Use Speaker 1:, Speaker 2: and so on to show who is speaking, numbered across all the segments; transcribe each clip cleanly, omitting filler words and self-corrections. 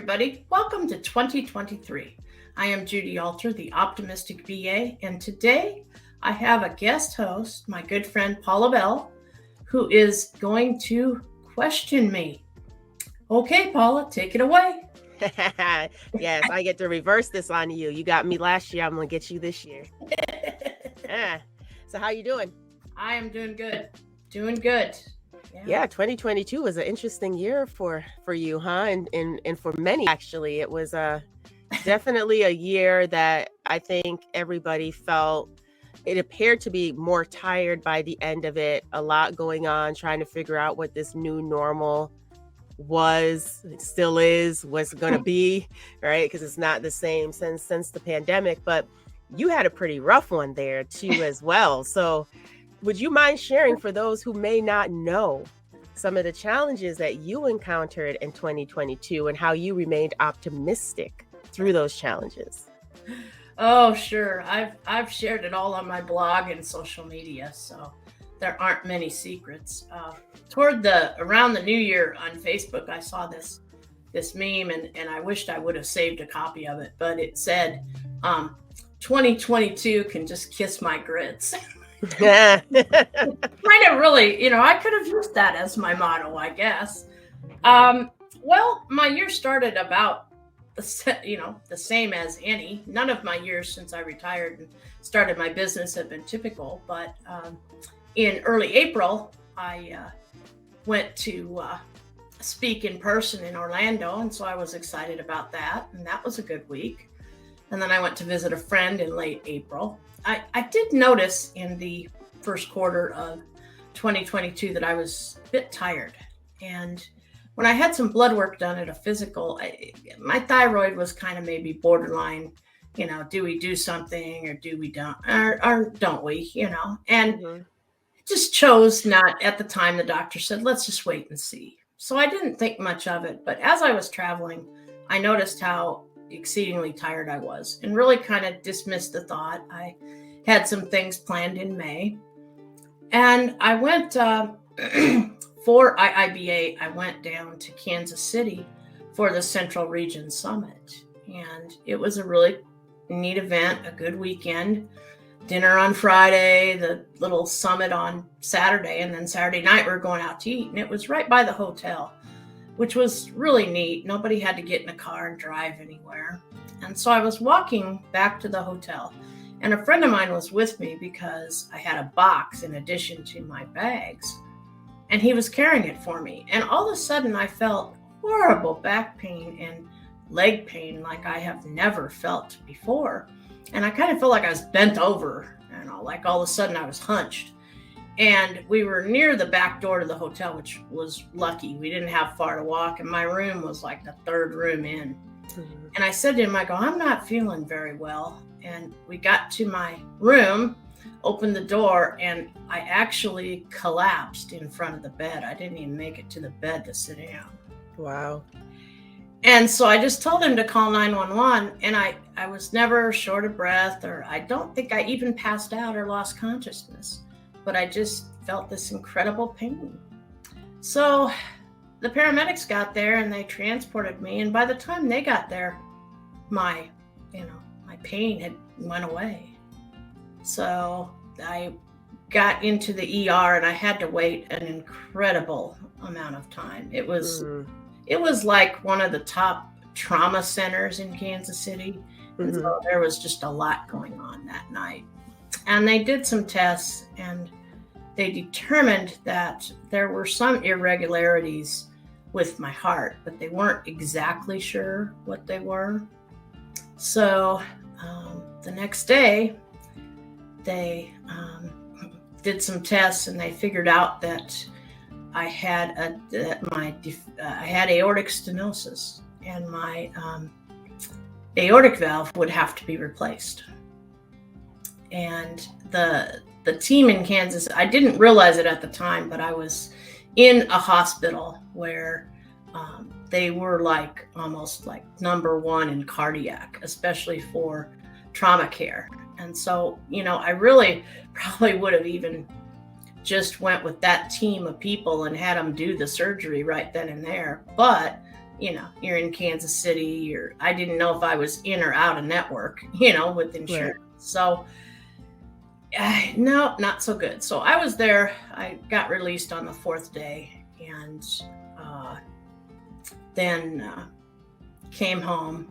Speaker 1: everybody. Welcome to 2023. I am Judy Alter, the Optimistic BA, and today I have a guest host, my good friend Paula Bell, who is going to question me. Okay, Paula, take it away.
Speaker 2: Yes, I get to reverse this on you. You got me last year. I'm going to get you this year. So how you doing?
Speaker 1: I am doing good. Doing good.
Speaker 2: Yeah, 2022 was an interesting year for you, huh? And for many, actually. It was definitely a year that I think everybody felt it appeared to be more tired by the end of it. A lot going on, trying to figure out what this new normal was, it still is, what's going to be, right? Because it's not the same since the pandemic. But you had a pretty rough one there too as well. So would you mind sharing for those who may not know some of the challenges that you encountered in 2022 and how you remained optimistic through those challenges?
Speaker 1: Oh, sure. I've shared it all on my blog and social media, so there aren't many secrets. Around the new year on Facebook, I saw this meme and I wished I would have saved a copy of it, but it said, 2022 can just kiss my grits.
Speaker 2: Yeah.
Speaker 1: Kind of really, I could have used that as my motto, I guess. Well, my year started about the same as any. None of my years since I retired and started my business have been typical, but in early April, I went to speak in person in Orlando, and so I was excited about that, and that was a good week. And then I went to visit a friend in late April. I did notice in the first quarter of 2022 that I was a bit tired. And when I had some blood work done at a physical, my thyroid was kind of maybe borderline, do we do something or do we don't, or don't we, and just chose not at the time. The doctor said, let's just wait and see. So I didn't think much of it. But as I was traveling, I noticed how exceedingly tired I was and really kind of dismissed the thought. I had some things planned in May, and I went for IIBA. I went down to Kansas City for the Central Region Summit, and it was a really neat event, a good weekend. Dinner on Friday, the little summit on Saturday, and then Saturday night we were going out to eat, and it was right by the hotel, which was really neat. Nobody had to get in a car and drive anywhere. And so I was walking back to the hotel, and a friend of mine was with me because I had a box in addition to my bags, and he was carrying it for me. And all of a sudden I felt horrible back pain and leg pain like I have never felt before. And I kind of felt like I was bent over, like all of a sudden I was hunched. And we were near the back door to the hotel, which was lucky. We didn't have far to walk, and my room was like the third room in. Mm-hmm. And I said to him, I'm not feeling very well. And we got to my room, opened the door, and I actually collapsed in front of the bed. I didn't even make it to the bed to sit down.
Speaker 2: Wow.
Speaker 1: And so I just told him to call 911, and I was never short of breath, or I don't think I even passed out or lost consciousness. But I just felt this incredible pain. So the paramedics got there and they transported me. And by the time they got there, my pain had went away. So I got into the ER and I had to wait an incredible amount of time. It was like one of the top trauma centers in Kansas City. And so there was just a lot going on that night. And they did some tests, and they determined that there were some irregularities with my heart, but they weren't exactly sure what they were. So the next day, they did some tests, and they figured out that I had I had aortic stenosis, and my aortic valve would have to be replaced. And the team in Kansas, I didn't realize it at the time, but I was in a hospital where they were almost like number one in cardiac, especially for trauma care. And so, I really probably would have even just went with that team of people and had them do the surgery right then and there. But, you're in Kansas City, I didn't know if I was in or out of network, with insurance.
Speaker 2: Right.
Speaker 1: So no, not so good. So I was there. I got released on the 4th day, and then came home.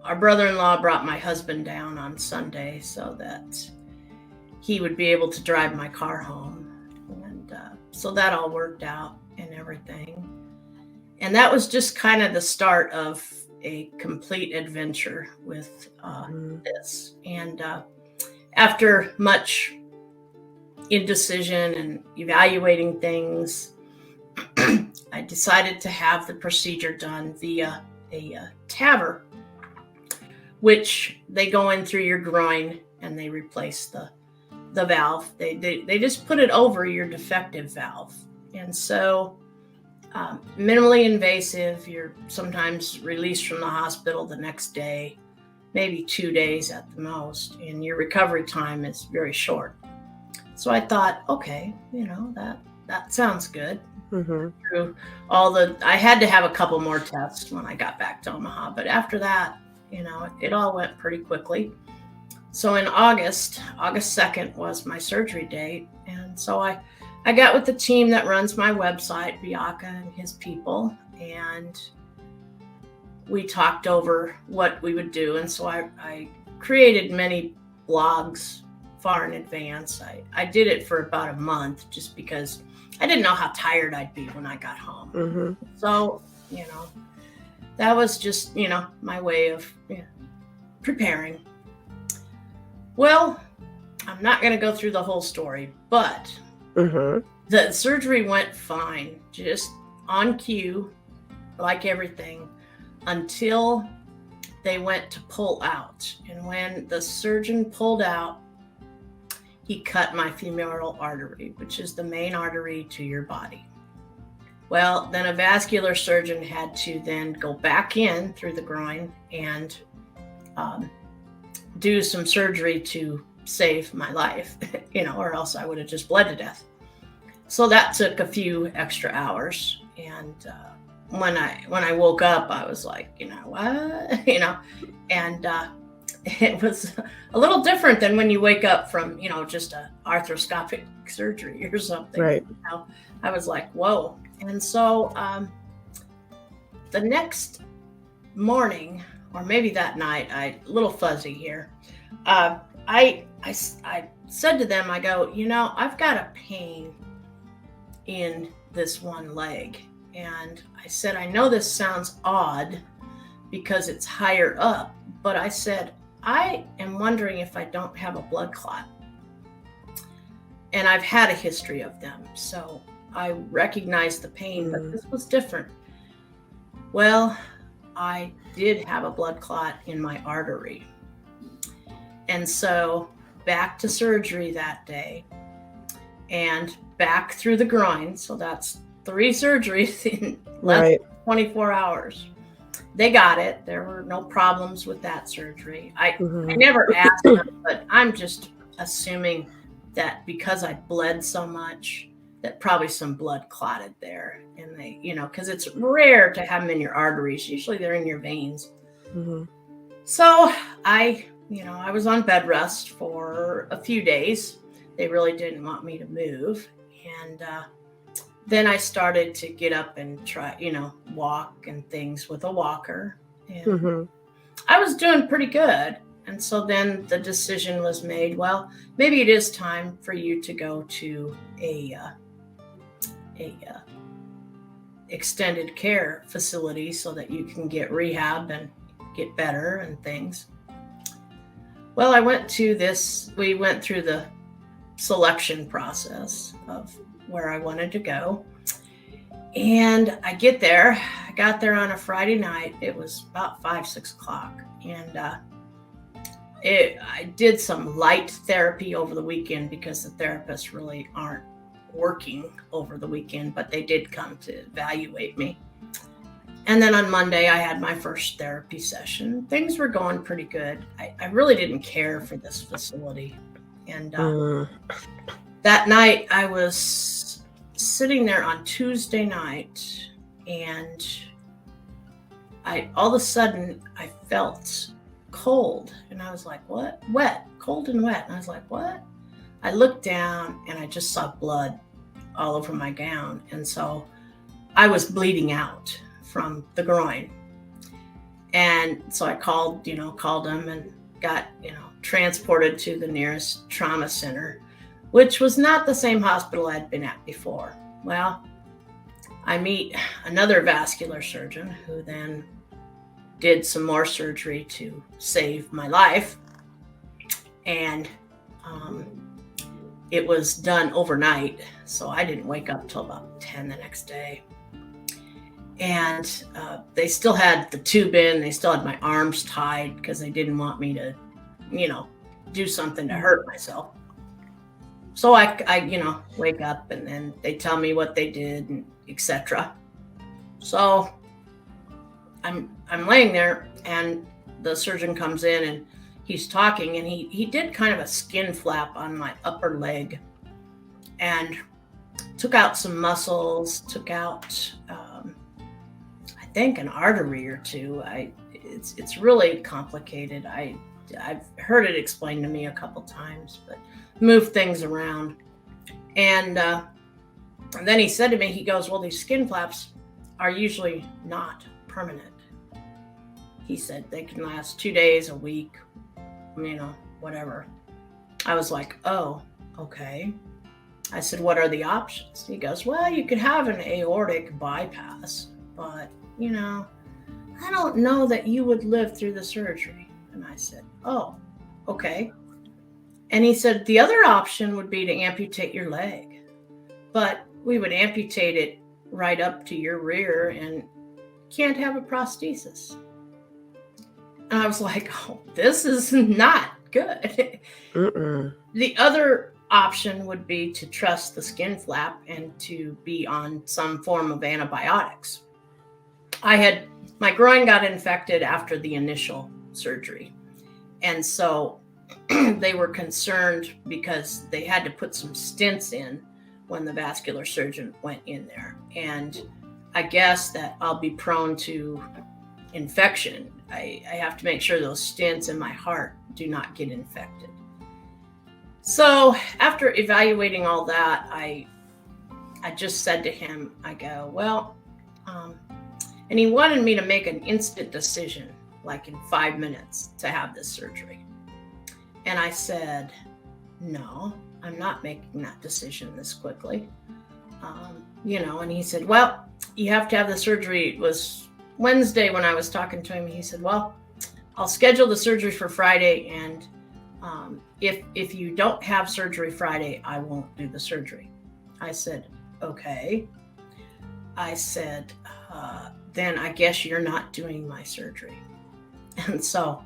Speaker 1: Our brother-in-law brought my husband down on Sunday so that he would be able to drive my car home. And so that all worked out and everything. And that was just kind of the start of a complete adventure with this. And after much indecision and evaluating things, I decided to have the procedure done via a TAVR, which they go in through your groin and they replace the valve. They just put it over your defective valve. And so minimally invasive, you're sometimes released from the hospital the next day, maybe 2 days at the most, and your recovery time is very short. So I thought, okay, that sounds good.
Speaker 2: Mm-hmm.
Speaker 1: Through I had to have a couple more tests when I got back to Omaha, but after that, it all went pretty quickly. So in August 2nd was my surgery date. And so I got with the team that runs my website, Biaka and his people, and we talked over what we would do. And so I created many blogs far in advance. I did it for about a month just because I didn't know how tired I'd be when I got home.
Speaker 2: Mm-hmm.
Speaker 1: So, that was just, my way of preparing. Well, I'm not going to go through the whole story, but the surgery went fine, just on cue, like everything, until they went to pull out. And when the surgeon pulled out, he cut my femoral artery, which is the main artery to your body. Well, then a vascular surgeon had to then go back in through the groin and do some surgery to save my life, or else I would have just bled to death. So that took a few extra hours. And when I woke up, I was like, what? And it was a little different than when you wake up from, just a arthroscopic surgery or something.
Speaker 2: Right.
Speaker 1: I was like, whoa. And so the next morning, or maybe that night, a little fuzzy here, I said to them, I go, I've got a pain in this one leg. And I said, I know this sounds odd because it's higher up, but I said, I am wondering if I don't have a blood clot. And I've had a history of them, so I recognized the pain, but this was different. Well, I did have a blood clot in my artery. And so back to surgery that day and back through the groin. So that's 3 surgeries in less than 24 hours. They got it. There were no problems with that surgery. I never asked them, but I'm just assuming that because I bled so much, that probably some blood clotted there. And they, because it's rare to have them in your arteries. Usually they're in your veins. Mm-hmm. So I was on bed rest for a few days. They really didn't want me to move. And then I started to get up and try, walk and things with a walker. And I was doing pretty good. And so then the decision was made, well, maybe it is time for you to go to a extended care facility so that you can get rehab and get better and things. Well, we went through the selection process of where I wanted to go. And I got there on a Friday night. It was about 5-6 o'clock. And I did some light therapy over the weekend because the therapists really aren't working over the weekend, but they did come to evaluate me. And then on Monday, I had my first therapy session. Things were going pretty good. I really didn't care for this facility. And that night, I was sitting there on Tuesday night, and all of a sudden I felt cold, and I was like, what? Wet, cold and wet. And I was like, what? I looked down and I just saw blood all over my gown. And so I was bleeding out from the groin. And so I called them and got, transported to the nearest trauma center, which was not the same hospital I'd been at before. Well, I meet another vascular surgeon who then did some more surgery to save my life. And it was done overnight, so I didn't wake up till about 10 the next day. And they still had the tube in, they still had my arms tied because they didn't want me to, do something to hurt myself. So I wake up, and then they tell me what they did, and etc. So I'm laying there, and the surgeon comes in, and he's talking, and he did kind of a skin flap on my upper leg and took out some muscles, took out I think an artery or two. It's really complicated. I've heard it explained to me a couple times, but moved things around. And then he said to me, he goes, well, these skin flaps are usually not permanent. He said they can last 2 days, a week, whatever. I was like, oh, okay. I said, what are the options? He goes, well, you could have an aortic bypass, but, I don't know that you would live through the surgery. And I said, oh, okay. And he said, the other option would be to amputate your leg, but we would amputate it right up to your rear and can't have a prosthesis. And I was like, oh, this is not good. The other option would be to trust the skin flap and to be on some form of antibiotics. My groin got infected after the initial surgery. And so they were concerned because they had to put some stents in when the vascular surgeon went in there. And I guess that I'll be prone to infection. I have to make sure those stents in my heart do not get infected. So after evaluating all that, I just said to him, I go, well, and he wanted me to make an instant decision, like in 5 minutes, to have this surgery. And I said, no, I'm not making that decision this quickly. And he said, well, you have to have the surgery. It was Wednesday when I was talking to him. He said, well, I'll schedule the surgery for Friday. And if you don't have surgery Friday, I won't do the surgery. I said, okay. I said, then I guess you're not doing my surgery. And so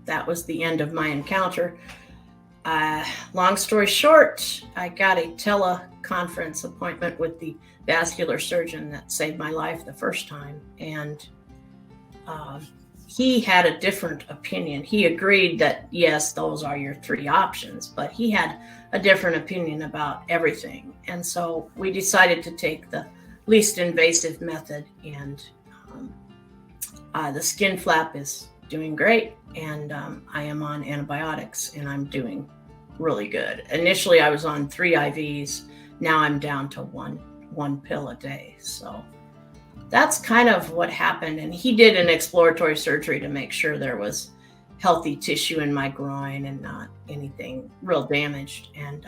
Speaker 1: that was the end of my encounter. Long story short, I got a teleconference appointment with the vascular surgeon that saved my life the first time. And he had a different opinion. He agreed that, yes, those are your 3 options, but he had a different opinion about everything. And so we decided to take the least invasive method, and the skin flap is doing great, and I am on antibiotics, and I'm doing really good. Initially, I was on 3 IVs. Now I'm down to one pill a day. So that's kind of what happened. And he did an exploratory surgery to make sure there was healthy tissue in my groin and not anything real damaged. And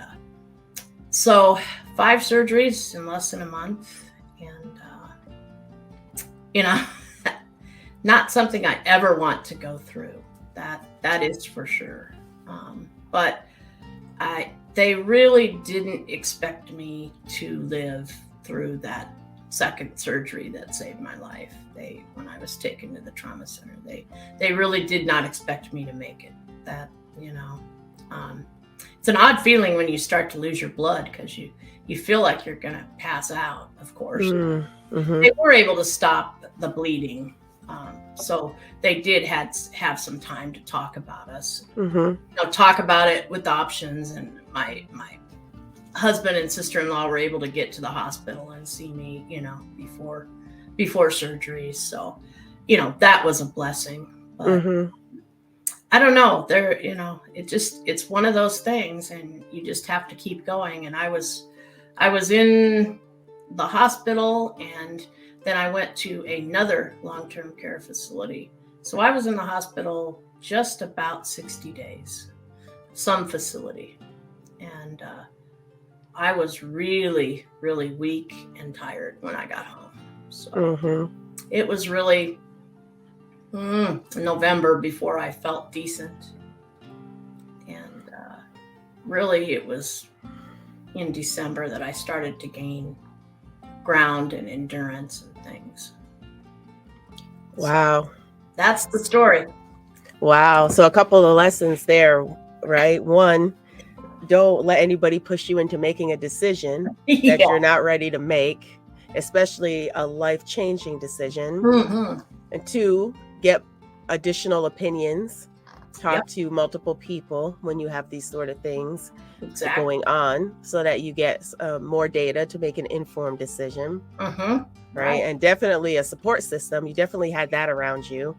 Speaker 1: so 5 surgeries in less than a month. And, not something I ever want to go through. That is for sure. But they really didn't expect me to live through that second surgery that saved my life. When I was taken to the trauma center, they really did not expect me to make it. It's an odd feeling when you start to lose your blood, because you feel like you're gonna pass out, of course. Mm-hmm. They were able to stop the bleeding. So they did have some time to talk about us, talk about it with options. And my husband and sister-in-law were able to get to the hospital and see me, before surgery. So that was a blessing. But
Speaker 2: Mm-hmm.
Speaker 1: I don't know. It's one of those things, and you just have to keep going. And I was in the hospital, and then I went to another long-term care facility. So I was in the hospital just about 60 days, some facility. And I was really, really weak and tired when I got home. So
Speaker 2: Mm-hmm.
Speaker 1: it was really November before I felt decent. And really, it was in December that I started to gain ground and endurance and things.
Speaker 2: Wow.
Speaker 1: So that's the story.
Speaker 2: Wow. So a couple of lessons there, right? One, don't let anybody push you into making a decision that you're not ready to make, especially a life-changing decision.
Speaker 1: Mm-hmm.
Speaker 2: And two, get additional opinions. Talk to multiple people when you have these sort of things going on, so that you get more data to make an informed decision.
Speaker 1: Mm-hmm.
Speaker 2: Right. And definitely a support system. You definitely had that around you.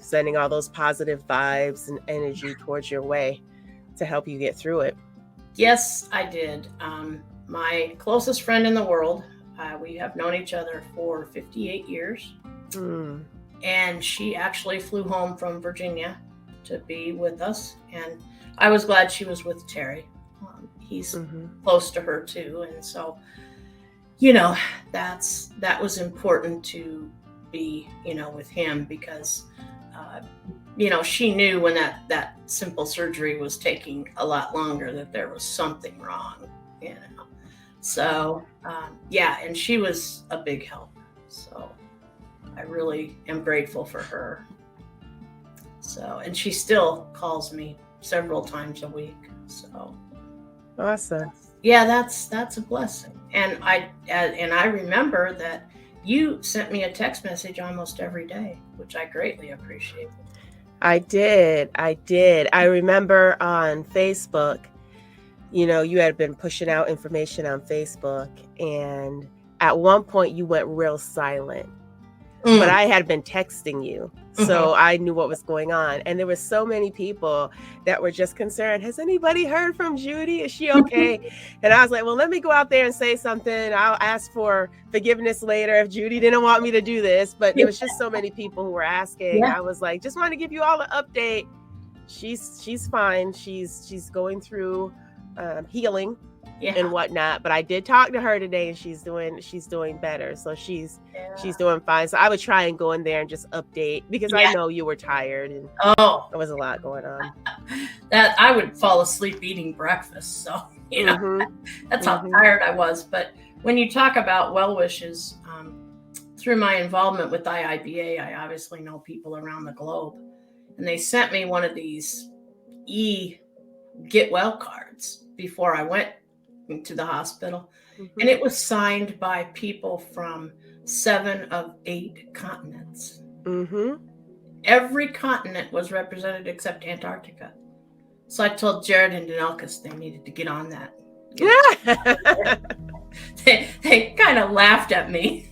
Speaker 2: Sending all those positive vibes and energy towards your way to help you get through it.
Speaker 1: Yes, I did. My closest friend in the world, we have known each other for 58 years. And she actually flew home from Virginia to be with us. And I was glad she was with Terry. He's close to her too. And so, that was important to be, with him, because, she knew when that simple surgery was taking a lot longer that there was something wrong, So, and she was a big help. So I really am grateful for her. So, and she still calls me several times a week. So
Speaker 2: awesome.
Speaker 1: Yeah, that's a blessing. And I remember that you sent me a text message almost every day, which I greatly appreciate.
Speaker 2: I did. I remember on Facebook, you had been pushing out information on Facebook, and at one point you went real silent. But I had been texting you, so I knew what was going on. And there were so many people that were just concerned. Has anybody heard from Judy? Is she okay? And I was like, well, let me go out there and say something. I'll ask for forgiveness later if Judy didn't want me to do this. But there was just so many people who were asking. I was like, just want to give you all an update. She's fine. She's going through healing and whatnot, but I did talk to her today, and she's doing better. So she's doing fine. So I would try and go in there and just update, because I know you were tired and there was a lot going on.
Speaker 1: That I would fall asleep eating breakfast. So that's how tired I was. But when you talk about well wishes, through my involvement with IIBA, I obviously know people around the globe, and they sent me one of these get well cards before I went to the hospital, and it was signed by people from 7 of 8 continents. Every continent was represented except Antarctica. So I told Jared and Danelkis they needed to get on that. They kind of laughed at me.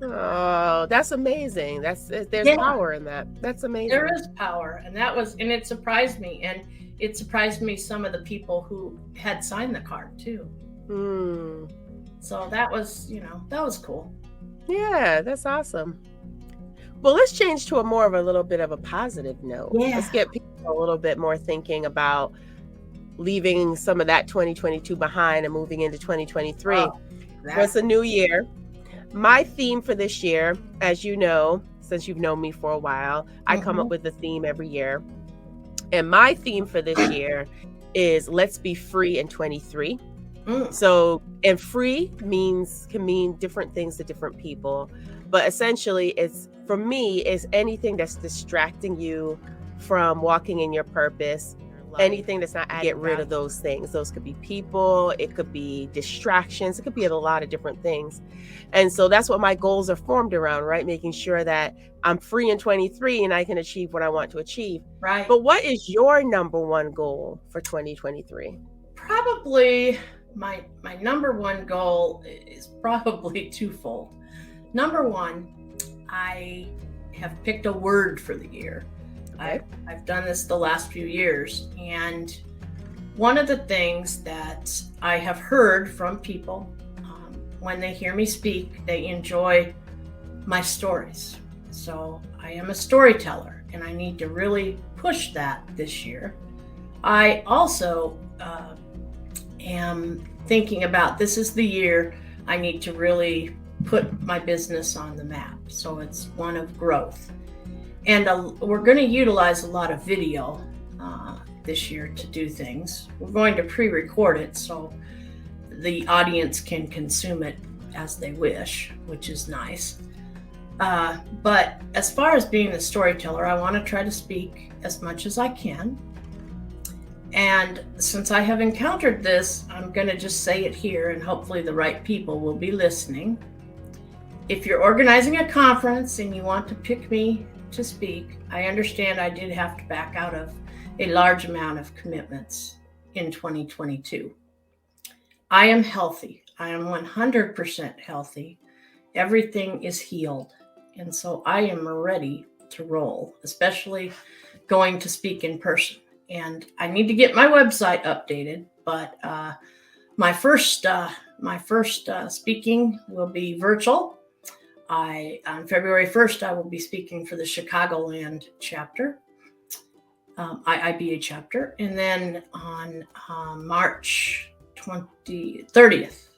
Speaker 2: Oh, that's amazing. There's power in that. That's amazing.
Speaker 1: There is power, and it surprised me, and it surprised me some of the people who had signed the card too. So that was cool.
Speaker 2: Yeah, that's awesome. Well, let's change to a little bit of a positive note. Let's get people a little bit more thinking about leaving some of that 2022 behind and moving into 2023. So it's a new year. My theme for this year, as you know, since you've known me for a while, I come up with a theme every year. And my theme for this year is let's be free in 23. So, and free can mean different things to different people. But essentially, for me, it's anything that's distracting you from walking in your purpose. Anything that's not get rid of those things. Those could be people, it could be distractions, it could be a lot of different things. And so that's what my goals are formed around, right? Making sure that I'm free in 23 and I can achieve what I want to achieve.
Speaker 1: Right.
Speaker 2: But what is your number one goal for 2023?
Speaker 1: Probably my number one goal is probably twofold. Number one, I have picked a word for the year.
Speaker 2: Okay.
Speaker 1: I've done this the last few years, and one of the things that I have heard from people when they hear me speak, they enjoy my stories. So I am a storyteller, and I need to really push that this year. I also am thinking about, this is the year I need to really put my business on the map. So it's one of growth. And we're going to utilize a lot of video this year to do things. We're going to pre-record it so the audience can consume it as they wish, which is nice. But as far as being the storyteller, I want to try to speak as much as I can. And since I have encountered this, I'm going to just say it here, and hopefully the right people will be listening. If you're organizing a conference and you want to pick me to speak, I understand I did have to back out of a large amount of commitments in 2022. I am healthy. I am 100% healthy. Everything is healed. And so I am ready to roll, especially going to speak in person. And I need to get my website updated, but my first speaking will be virtual. On February 1st, I will be speaking for the Chicagoland chapter, IIBA chapter. And then on March 30th,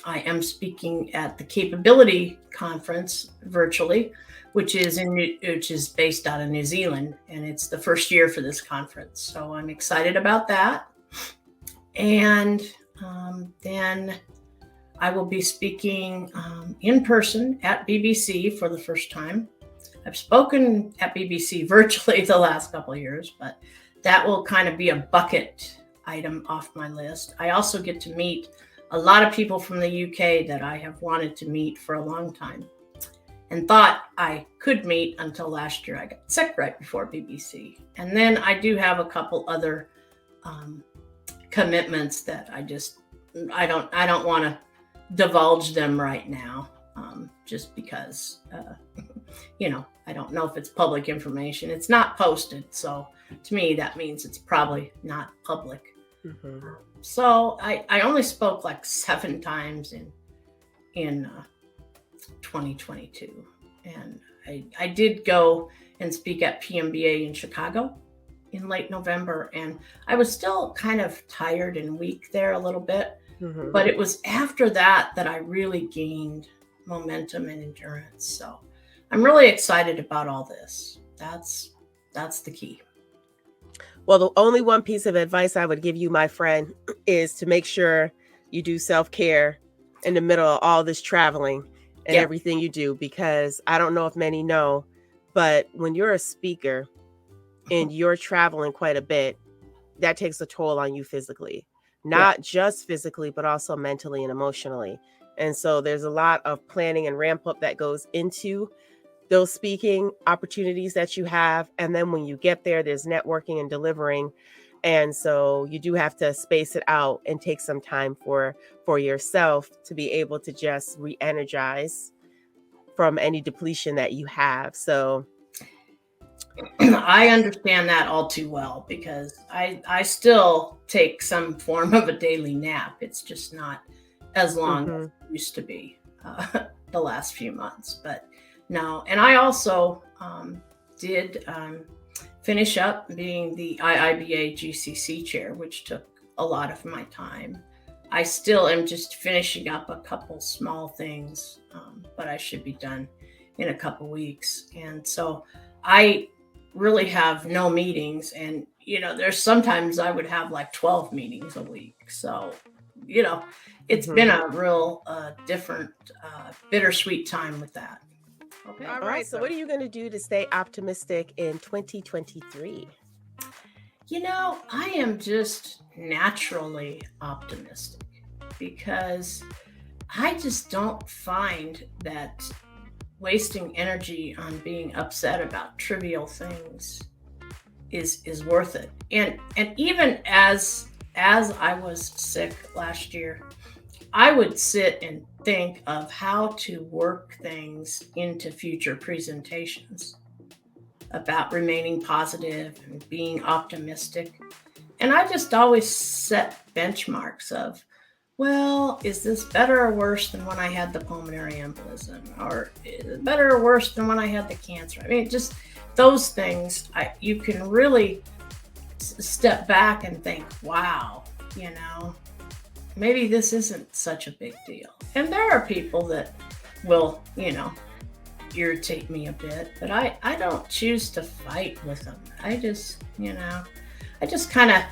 Speaker 1: I am speaking at the Capability Conference virtually, which is based out of New Zealand, and it's the first year for this conference. So I'm excited about that. And then I will be speaking in person at BBC for the first time. I've spoken at BBC virtually the last couple of years, but that will kind of be a bucket item off my list. I also get to meet a lot of people from the UK that I have wanted to meet for a long time and thought I could meet until last year. I got sick right before BBC. And then I do have a couple other commitments that I don't want to divulge them right now, just because, I don't know if it's public information. It's not posted. So to me, that means it's probably not public. Mm-hmm. So I only spoke like 7 times in 2022. And I did go and speak at PMBA in Chicago in late November. And I was still kind of tired and weak there a little bit. Mm-hmm. But it was after that I really gained momentum and endurance. So I'm really excited about all this. That's the key.
Speaker 2: Well, the only one piece of advice I would give you, my friend, is to make sure you do self-care in the middle of all this traveling and everything you do, because I don't know if many know, but when you're a speaker and you're traveling quite a bit, that takes a toll on you physically, not just physically, but also mentally and emotionally. And so there's a lot of planning and ramp up that goes into those speaking opportunities that you have. And then when you get there, there's networking and delivering. And so you do have to space it out and take some time for yourself to be able to just re-energize from any depletion that you have. So
Speaker 1: I understand that all too well, because I still take some form of a daily nap. It's just not as long as it used to be the last few months. But no, and I also did finish up being the IIBA GCC chair, which took a lot of my time. I still am just finishing up a couple small things, but I should be done in a couple weeks. And so I really have no meetings. And, there's sometimes I would have like 12 meetings a week. So, it's been a real different, bittersweet time with that.
Speaker 2: Okay. All right. So what are you going to do to stay optimistic in 2023?
Speaker 1: I am just naturally optimistic, because I just don't find that wasting energy on being upset about trivial things is worth it. And even as I was sick last year, I would sit and think of how to work things into future presentations about remaining positive and being optimistic. And I just always set benchmarks of, well, is this better or worse than when I had the pulmonary embolism? Or is it better or worse than when I had the cancer? I mean, just those things, you can really step back and think, wow, maybe this isn't such a big deal. And there are people that will, irritate me a bit, but I don't choose to fight with them. I just kind of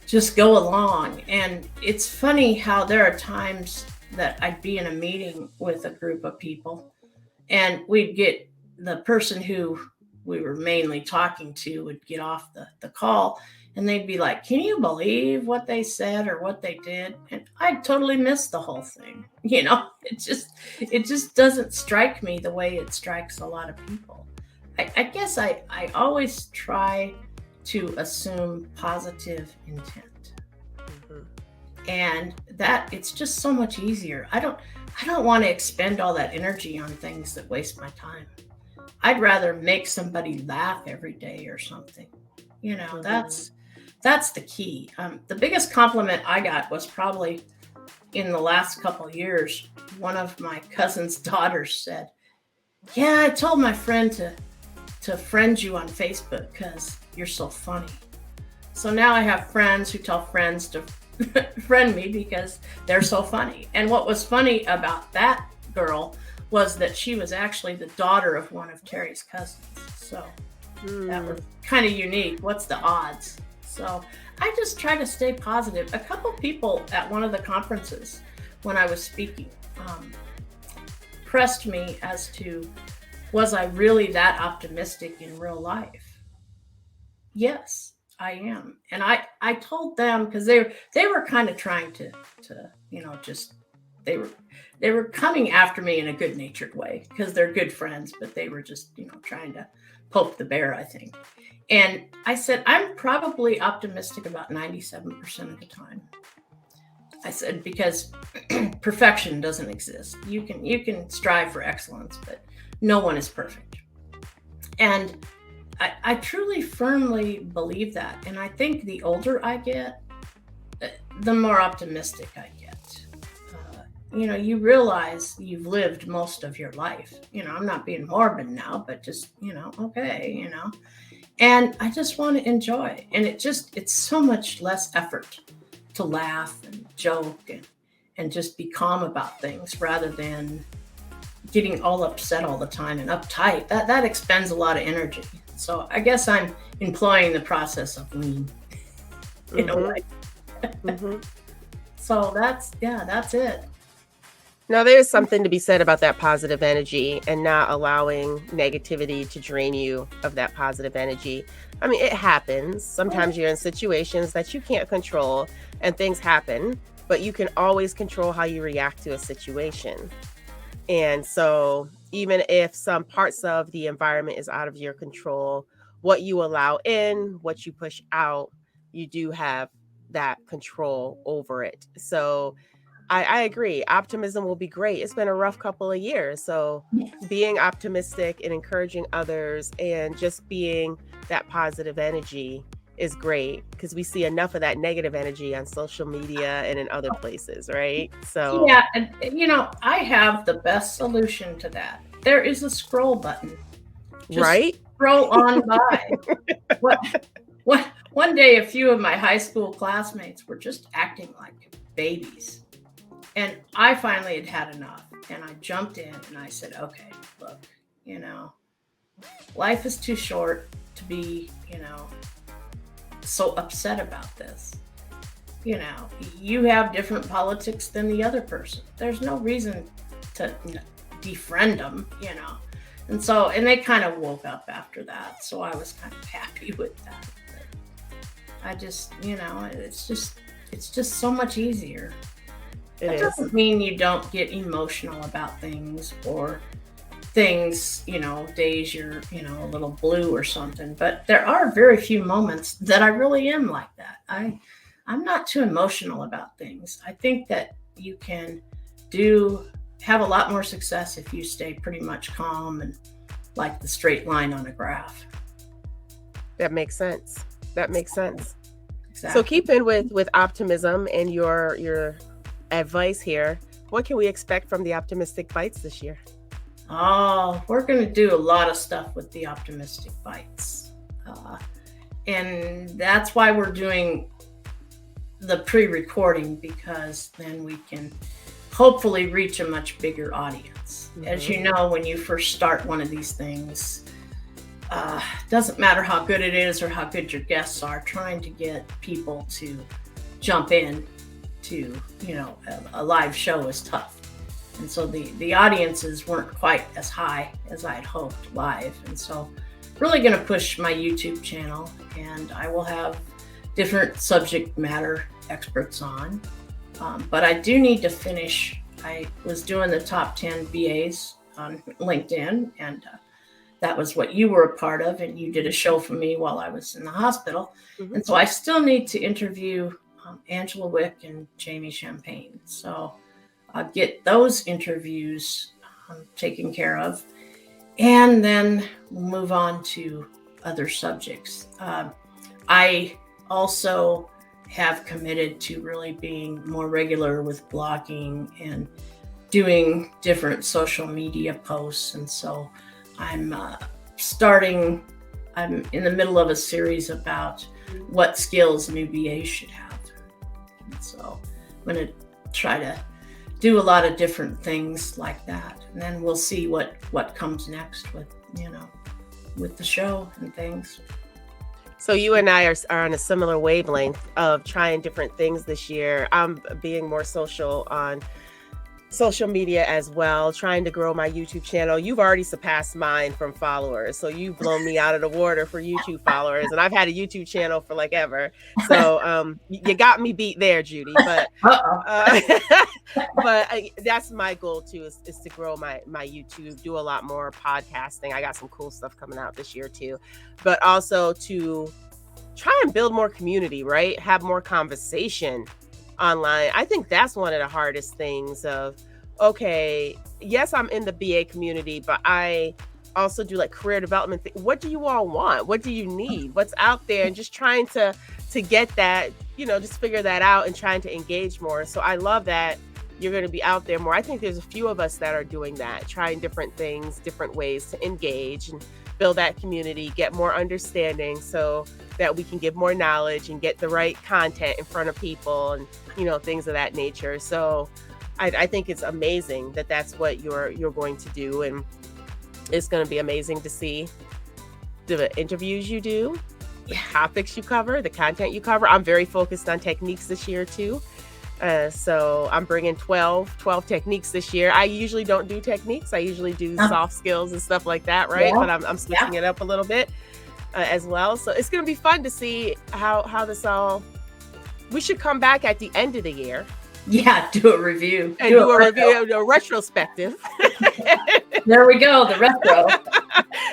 Speaker 1: just go along. And it's funny how there are times that I'd be in a meeting with a group of people and we'd get the person who we were mainly talking to would get off the call and they'd be like, can you believe what they said or what they did? And I totally missed the whole thing. It just doesn't strike me the way it strikes a lot of people. I guess I always try to assume positive intent. Mm-hmm. And that it's just so much easier. I don't want to expend all that energy on things that waste my time. I'd rather make somebody laugh every day or something. Mm-hmm. That's the key. The biggest compliment I got was probably in the last couple of years. One of my cousin's daughters said, yeah, I told my friend to friend you on Facebook because you're so funny. So now I have friends who tell friends to friend me because they're so funny. And what was funny about that girl was that she was actually the daughter of one of Terry's cousins. So that was kind of unique. What's the odds? So I just try to stay positive. A couple people at one of the conferences when I was speaking pressed me as to, was I really that optimistic in real life? Yes, I am. And I told them, because they were kind of trying to just, they were coming after me in a good-natured way because they're good friends, but they were just, trying to poke the bear, I think. And I said, I'm probably optimistic about 97% of the time. I said, because perfection doesn't exist. You can strive for excellence, but no one is perfect. And I truly, firmly believe that. And I think the older I get, the more optimistic I get. You realize you've lived most of your life. I'm not being morbid now, but just, okay, and I just want to enjoy. And it's so much less effort to laugh and joke and just be calm about things rather than getting all upset all the time and uptight. That expends a lot of energy. So I guess I'm employing the process of lean in a way. Mm-hmm. So that's it.
Speaker 2: Now, there's something to be said about that positive energy and not allowing negativity to drain you of that positive energy. I mean, it happens. Sometimes you're in situations that you can't control and things happen, but you can always control how you react to a situation. And so even if some parts of the environment is out of your control, what you allow in, what you push out, you do have that control over it. So I agree. Optimism will be great. It's been a rough couple of years. So being optimistic and encouraging others and just being that positive energy is great because we see enough of that negative energy on social media and in other places, right? So
Speaker 1: yeah, and I have the best solution to that. There is a scroll button. Just
Speaker 2: right?
Speaker 1: Scroll on by. One day, a few of my high school classmates were just acting like babies. And I finally had enough. And I jumped in and I said, okay, look, life is too short to be, so upset about this. You have different politics than the other person. There's no reason to defriend them, And they kind of woke up after that. So I was kind of happy with that. But I just, it's just so much easier. It doesn't mean you don't get emotional about things or things, days you're, a little blue or something. But there are very few moments that I really am like that. I'm not too emotional about things. I think that you can do have a lot more success if you stay pretty much calm and like the straight line on a graph.
Speaker 2: That makes sense. That makes sense.
Speaker 1: Exactly.
Speaker 2: So keeping with optimism and your advice here, what can we expect from the Optimistic Bites this year?
Speaker 1: Oh, we're going to do a lot of stuff with the Optimistic Bites. And that's why we're doing the pre-recording, because then we can hopefully reach a much bigger audience. Mm-hmm. As you know, when you first start one of these things, doesn't matter how good it is or how good your guests are, trying to get people to jump in to, a live show is tough. And so the audiences weren't quite as high as I had hoped live. And so really going to push my YouTube channel, and I will have different subject matter experts on. But I do need to finish. I was doing the top 10 BAs on LinkedIn, and that was what you were a part of, and you did a show for me while I was in the hospital. Mm-hmm. And so I still need to interview Angela Wick and Jamie Champagne. So I'll get those interviews taken care of, and then we'll move on to other subjects. I also have committed to really being more regular with blogging and doing different social media posts. And so I'm in the middle of a series about what skills new BAs should have. And so I'm going to try to do a lot of different things like that. And then we'll see what comes next with the show and things.
Speaker 2: So you and I are on a similar wavelength of trying different things this year. I'm being more social on social media as well, trying to grow my YouTube channel. You've already surpassed mine from followers. So you've blown me out of the water for YouTube followers. And I've had a YouTube channel for like ever. So you got me beat there, Judy. But that's my goal too, is to grow my YouTube, do a lot more podcasting. I got some cool stuff coming out this year too. But also to try and build more community, right? Have more conversation online. I think that's one of the hardest things of, okay, yes, I'm in the BA community, but I also do like career development. What do you all want? What do you need? What's out there? And just trying to get that, just figure that out and trying to engage more. So I love that you're going to be out there more. I think there's a few of us that are doing that, trying different things, different ways to engage and build that community, get more understanding so that we can give more knowledge and get the right content in front of people and, things of that nature. So I think it's amazing that that's what you're going to do. And it's going to be amazing to see the interviews you do, the topics you cover, the content you cover. I'm very focused on techniques this year too. So I'm bringing 12 techniques this year. I usually don't do techniques. I usually do soft skills and stuff like that, right? Yeah. But I'm switching it up a little bit as well. So it's going to be fun to see how this all... We should come back at the end of the year.
Speaker 1: Yeah, do a review.
Speaker 2: And do a review, a retrospective.
Speaker 1: There we go, the retro.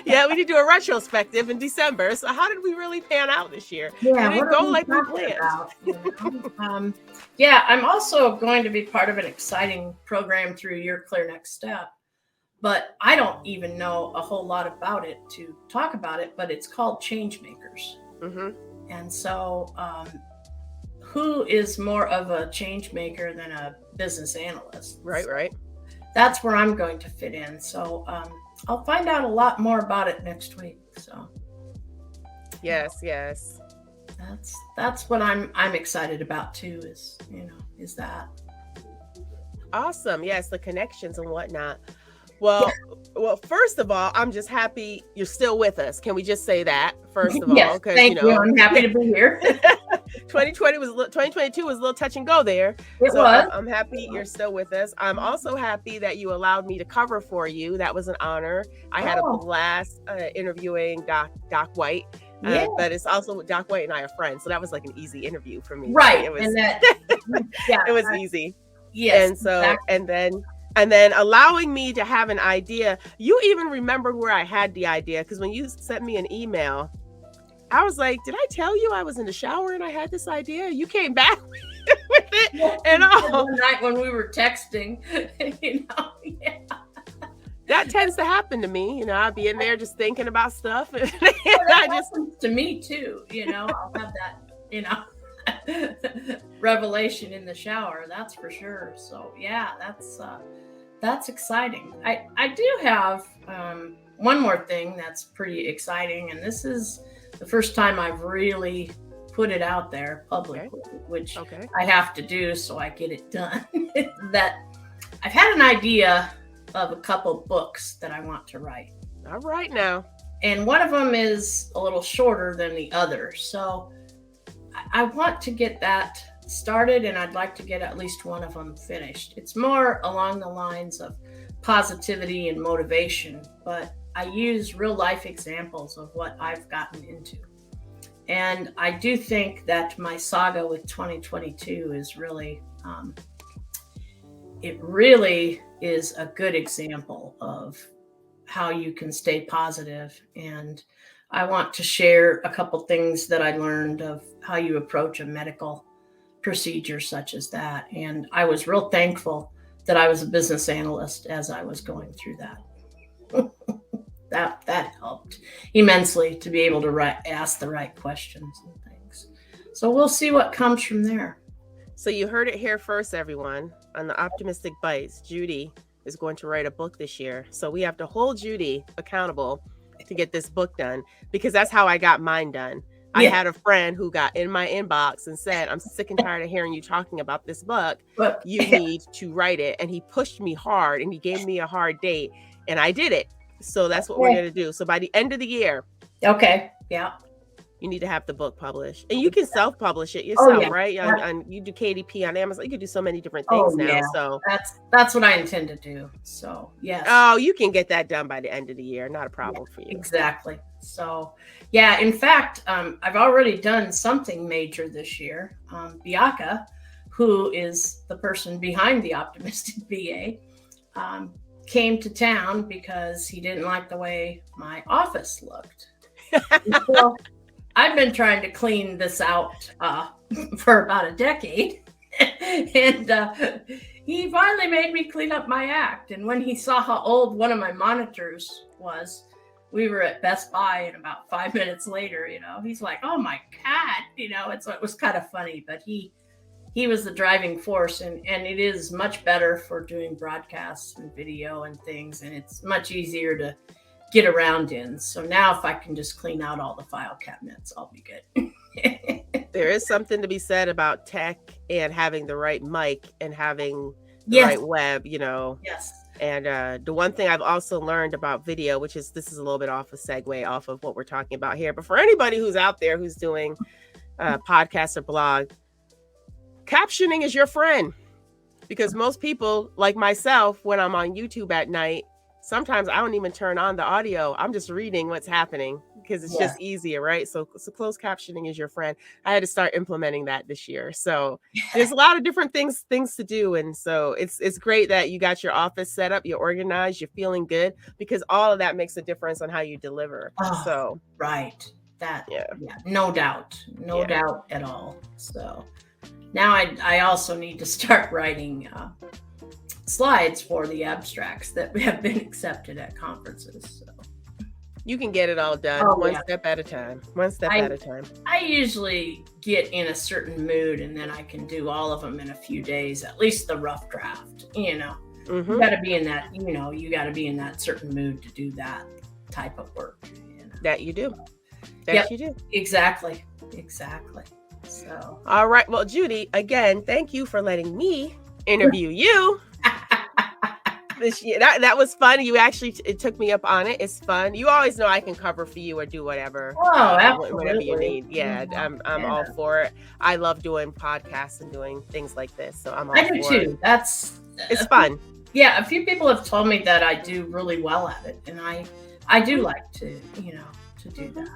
Speaker 2: Yeah, we need to do a retrospective in December. So how did we really pan out this year?
Speaker 1: Yeah,
Speaker 2: did it go like we planned?
Speaker 1: Yeah, I'm also going to be part of an exciting program through Your Clear Next Step, but I don't even know a whole lot about it to talk about it, but it's called Change Makers. Mm-hmm. And so who is more of a change maker than a business analyst?
Speaker 2: Right,
Speaker 1: so
Speaker 2: right.
Speaker 1: That's where I'm going to fit in. So I'll find out a lot more about it next week. So
Speaker 2: yes.
Speaker 1: That's what I'm excited about too, is that.
Speaker 2: Awesome. Yes, the connections and whatnot. Well, first of all, I'm just happy you're still with us. Can we just say that first of all?
Speaker 1: Thank you. I'm happy to be here.
Speaker 2: 2022 was a little touch and go there.
Speaker 1: It was.
Speaker 2: I'm happy you're still with us. I'm also happy that you allowed me to cover for you. That was an honor. I had a blast interviewing Doc White. But it's also Doc White and I are friends, so that was like an easy interview for me.
Speaker 1: Right.
Speaker 2: It was,
Speaker 1: it
Speaker 2: was easy.
Speaker 1: Yes.
Speaker 2: And so, exactly. And then allowing me to have an idea. You even remembered where I had the idea, because when you sent me an email, I was like, did I tell you I was in the shower and I had this idea? You came back with with it and all.
Speaker 1: One night when we were texting, yeah.
Speaker 2: That tends to happen to me. I'll be in there just thinking about stuff. And
Speaker 1: That happens to me too. I'll have that, revelation in the shower. That's for sure. So yeah, that's exciting. I do have one more thing that's pretty exciting, and this is the first time I've really put it out there publicly, which I have to do so I get it done. That I've had an idea of a couple books that I want to write.
Speaker 2: All right now.
Speaker 1: And one of them is a little shorter than the other. So I want to get that started, and I'd like to get at least one of them finished. It's more along the lines of positivity and motivation, but I use real life examples of what I've gotten into. And I do think that my saga with 2022 is really, it really is a good example of how you can stay positive. And I want to share a couple things that I learned of how you approach a medical procedure such as that. And I was real thankful that I was a business analyst as I was going through that. that helped immensely to be able to ask the right questions and things. So we'll see what comes from there.
Speaker 2: So you heard it here first, everyone. On the Optimistic Bites, Judy is going to write a book this year. So we have to hold Judy accountable to get this book done, because that's how I got mine done. I had a friend who got in my inbox and said, I'm sick and tired of hearing you talking about this book. You need to write it. And he pushed me hard, and he gave me a hard date, and I did it. So that's what we're going to do. So by the end of the year, you need to have the book published, and you can self-publish it yourself, right? You do KDP on Amazon. You can do so many different things now.
Speaker 1: Yeah.
Speaker 2: So
Speaker 1: that's what I intend to do. So yes.
Speaker 2: Oh, you can get that done by the end of the year. Not a problem for you.
Speaker 1: Exactly. So yeah, in fact, I've already done something major this year. Biaka, who is the person behind the Optimistic BA, came to town because he didn't like the way my office looked. So I've been trying to clean this out for about a decade. And he finally made me clean up my act. And when he saw how old one of my monitors was, we were at Best Buy, and about 5 minutes later, he's like, oh my God, it was kind of funny, but he was the driving force, and it is much better for doing broadcasts and video and things. And it's much easier to get around in. So now if I can just clean out all the file cabinets, I'll be good.
Speaker 2: There is something to be said about tech and having the right mic and having the right web,
Speaker 1: Yes.
Speaker 2: And the one thing I've also learned about video, this is a little bit off a segue off of what we're talking about here, but for anybody who's out there who's doing podcasts or blog, captioning is your friend. Because most people, like myself, when I'm on YouTube at night, sometimes I don't even turn on the audio. I'm just reading what's happening because it's just easier, right? So closed captioning is your friend. I had to start implementing that this year. So there's a lot of different things to do. And so it's great that you got your office set up, you're organized, you're feeling good, because all of that makes a difference on how you deliver.
Speaker 1: Right. No doubt. No doubt at all. So now I also need to start writing slides for the abstracts that have been accepted at conferences. So
Speaker 2: you can get it all done one step at a time. I
Speaker 1: usually get in a certain mood, and then I can do all of them in a few days, at least the rough draft. You got to be in that, you got to be in that certain mood to do that type of work.
Speaker 2: That you do. You do.
Speaker 1: Exactly. So
Speaker 2: all right. Well, Judy, again, thank you for letting me interview you. This year. That was fun. It took me up on it. It's fun. You always know I can cover for you or do whatever. Whatever you need. Yeah, I'm all for it. I love doing podcasts and doing things like this. So I'm all for it. I do too. It's fun.
Speaker 1: Yeah, a few people have told me that I do really well at it, and I do like to do that.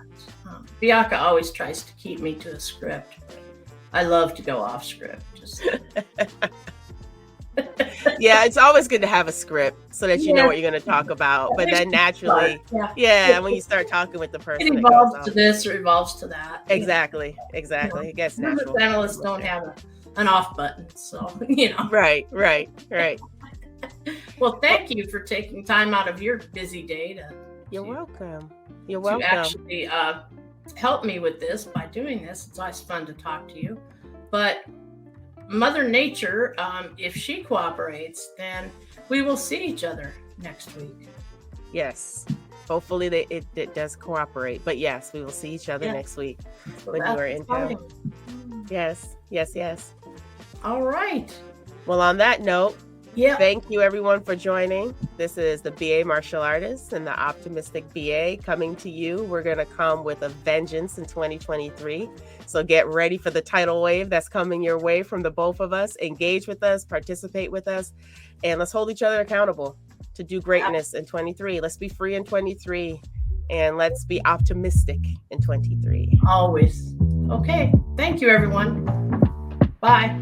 Speaker 1: Biaka always tries to keep me to a script. I love to go off script.
Speaker 2: Yeah, it's always good to have a script so that you know
Speaker 1: Yeah.
Speaker 2: what you're going to talk about. But then
Speaker 1: Fun.
Speaker 2: naturally,
Speaker 1: Yeah.
Speaker 2: yeah, when you start talking with the
Speaker 1: It
Speaker 2: person, it goes
Speaker 1: evolves
Speaker 2: off.
Speaker 1: to this or evolves to that.
Speaker 2: Exactly.
Speaker 1: You know,
Speaker 2: It gets
Speaker 1: business
Speaker 2: natural.
Speaker 1: analysts don't have an off button, so you know.
Speaker 2: Right.
Speaker 1: Well, thank you for taking time out of your busy day
Speaker 2: You're welcome. You're
Speaker 1: to
Speaker 2: welcome.
Speaker 1: actually help me with this by doing this. It's always fun to talk to you. But Mother Nature, if she cooperates, then we will see each other next week.
Speaker 2: Yes. Hopefully it does cooperate. But yes, we will see each other next week
Speaker 1: So
Speaker 2: when you are in town.
Speaker 1: exciting.
Speaker 2: Yes.
Speaker 1: All right.
Speaker 2: Well, on that note,
Speaker 1: Yeah.
Speaker 2: thank you everyone for joining. This is the BA Martial Artist and the Optimistic BA coming to you. We're going to come with a vengeance in 2023. So get ready for the tidal wave that's coming your way from the both of us. Engage with us, participate with us, and let's hold each other accountable to do greatness in 23. Let's be free in 23 and let's be optimistic in 23.
Speaker 1: Always. Okay. Thank you, everyone. Bye.